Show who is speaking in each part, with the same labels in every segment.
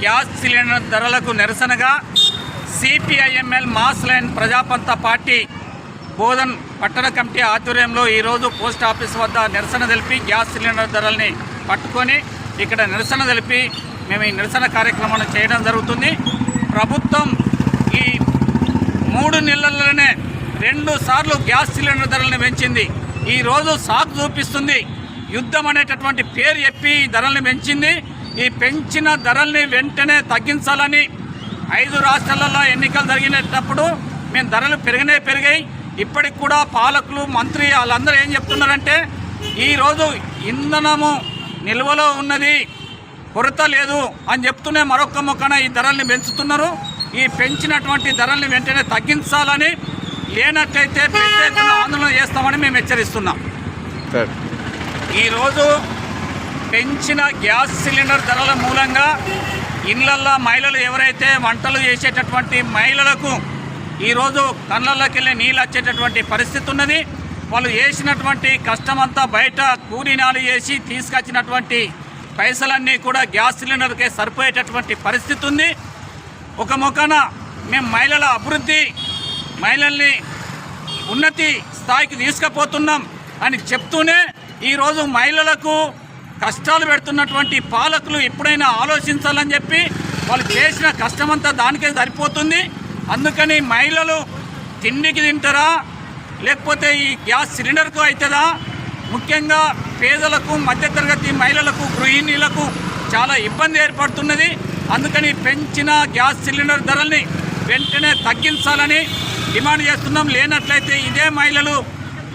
Speaker 1: Gas cylinder ధరలకు నిరసనగా CPIML mass line ప్రజాపంత party Bodhan పట్టణ కమిటీ ఆధ్వర్యంలో ఈరోజు పోస్ట్ ఆఫీస్ వద్ద నిరసన తెలిపి గ్యాస్ సిలిండర్ ధరల్ని పట్టుకొని ఇక్కడ నిరసన తెలిపి మేము ఈ నిరసన కార్యక్రమాన్ని చేయడం జరుగుతుంది. ప్రభుత్వం ఈ 3 నెలల్లోనే 2 సార్లు గ్యాస్ సిలిండర్ ధరలను పెంచింది. ఈరోజు సాకు చూపిస్తుంది. యుద్ధం అనేటటువంటి పేరు చెప్పి ధరల్ని పెంచింది. ఈ పెంచిన ధరల్ని వెంటనే తగ్గించాలని 5 రాష్ట్రాలలో ఎన్నికలు జరిగినప్పుడు మేము ధరలు పెరిగాయి. ఇప్పటికి కూడా పాలకులు మంత్రి వాళ్ళందరూ ఏం చెప్తున్నారంటే ఈరోజు ఇంధనము నిల్వలో ఉన్నది, కొరత లేదు అని చెప్తూనే మరొక మొక్కన ఈ ధరల్ని పెంచుతున్నారు. ఈ పెంచినటువంటి ధరల్ని వెంటనే తగ్గించాలని, లేనట్లయితే పెద్ద ఎత్తున ఆందోళన చేస్తామని మేము హెచ్చరిస్తున్నాం. ఈరోజు పెంచిన గ్యాస్ సిలిండర్ ధరల మూలంగా ఇళ్లల్లో మహిళలు ఎవరైతే వంటలు చేసేటటువంటి మహిళలకు ఈరోజు కళ్ళల్లోకి వెళ్ళి నీళ్ళు వచ్చేటటువంటి పరిస్థితి ఉన్నది. వాళ్ళు చేసినటువంటి కష్టమంతా బయట కూలీనాలు చేసి తీసుకొచ్చినటువంటి పైసలన్నీ కూడా గ్యాస్ సిలిండర్కే సరిపోయేటటువంటి పరిస్థితి ఉంది. ఒక మొక్కన మేము మహిళల అభివృద్ధి, మహిళల్ని ఉన్నతి స్థాయికి తీసుకుపోతున్నాం అని చెప్తూనే ఈరోజు మహిళలకు కష్టాలు పెడుతున్నటువంటి పాలకులు ఎప్పుడైనా ఆలోచించాలని చెప్పి వాళ్ళు చేసిన కష్టమంతా దానికే సరిపోతుంది. అందుకని మహిళలు తిండికి తింటారా లేకపోతే ఈ గ్యాస్ సిలిండర్కు అవుతుందా? ముఖ్యంగా పేదలకు, మధ్యతరగతి మహిళలకు, గృహిణీలకు చాలా ఇబ్బంది ఏర్పడుతున్నది. అందుకని పెంచిన గ్యాస్ సిలిండర్ ధరల్ని వెంటనే తగ్గించాలని డిమాండ్ చేస్తున్నాం. లేనట్లయితే ఇదే మహిళలు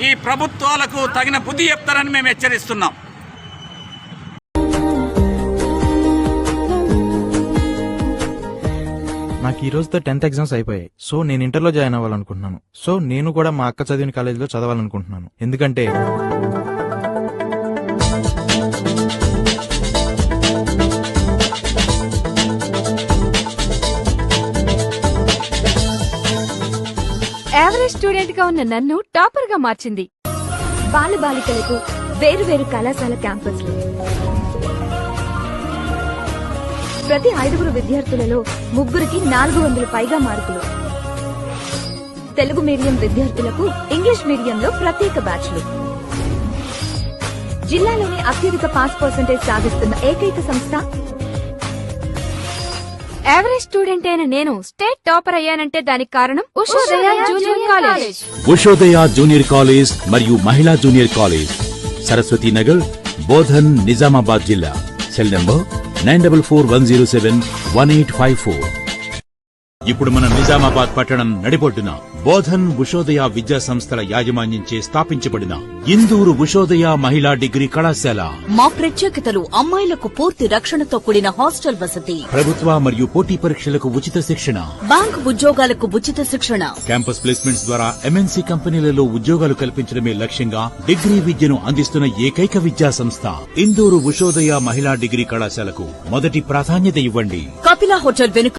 Speaker 1: ఈ ప్రభుత్వాలకు తగిన బుద్ధి చెప్తారని మేము హెచ్చరిస్తున్నాం.
Speaker 2: నాకు ఈ రోజుతో 10th ఎగ్జామ్స్ అయిపోయాయి. సో నేను ఇంటర్లో జాయిన్ అవ్వాలనుకుంటున్నాను. సో నేను కూడా మా అక్క చదివిన కాలేజీలో చదవాలనుకుంటున్నాను. ఎందుకంటే
Speaker 3: యావరేజ్ స్టూడెంట్ గా ఉన్న నన్ను టాపర్ గా మార్చింది. బాలబాలికలకు వేరు వేరు కళాశాల క్యాంపస్లు, ప్రతి 5 విద్యార్థులలో 3కి 400 పైగా మార్కులు, తెలుగు మీడియం విద్యార్థులకు ఇంగ్లీష్ మీడియంలో ప్రత్యేక బ్యాచ్లు, జిల్లాలోని అత్యధిక పాస్ పర్సెంటేజ్ సాధిస్తున్న ఏకైక సంస్థ. యావరేజ్ స్టూడెంట్ అయిన నేను స్టేట్ టాపర్ అయ్యానంటే దానికి కారణం Ushodaya junior college.
Speaker 4: Ushodaya junior college మరియు మహిళా జూనియర్ కాలేజ్, సరస్వతి నగర్, బోధన్, నిజామాబాద్ జిల్లా. Cell number 9441071854. ఇప్పుడు మన నిజామాబాద్ పట్టణం నడిబొడ్డున బోధన్ ఉషోదయ విద్యా సంస్థల యాజమాన్యంచే స్థాపించబడిన ఇందూరు ఉషోదయ మహిళా డిగ్రీ కళాశాల.
Speaker 5: మా ప్రత్యేకతలు: అమ్మాయిలకు పూర్తి రక్షణతో కూడిన హాస్టల్ వసతి,
Speaker 4: ప్రభుత్వ మరియు పోటీ పరీక్షలకు ఉచిత శిక్షణ,
Speaker 5: బ్యాంక్ ఉద్యోగాలకు ఉచిత శిక్షణ,
Speaker 4: క్యాంపస్ ప్లేస్మెంట్స్ ద్వారా MNC కంపెనీలలో ఉద్యోగాలు కల్పించడమే లక్ష్యంగా డిగ్రీ విద్యను అందిస్తున్న ఏకైక విద్యా సంస్థ ఇందూరు ఉషోదయ మహిళా డిగ్రీ కళాశాలకు మొదటి ప్రాధాన్యత ఇవ్వండి.
Speaker 5: కపిల హోటల్ వెనుక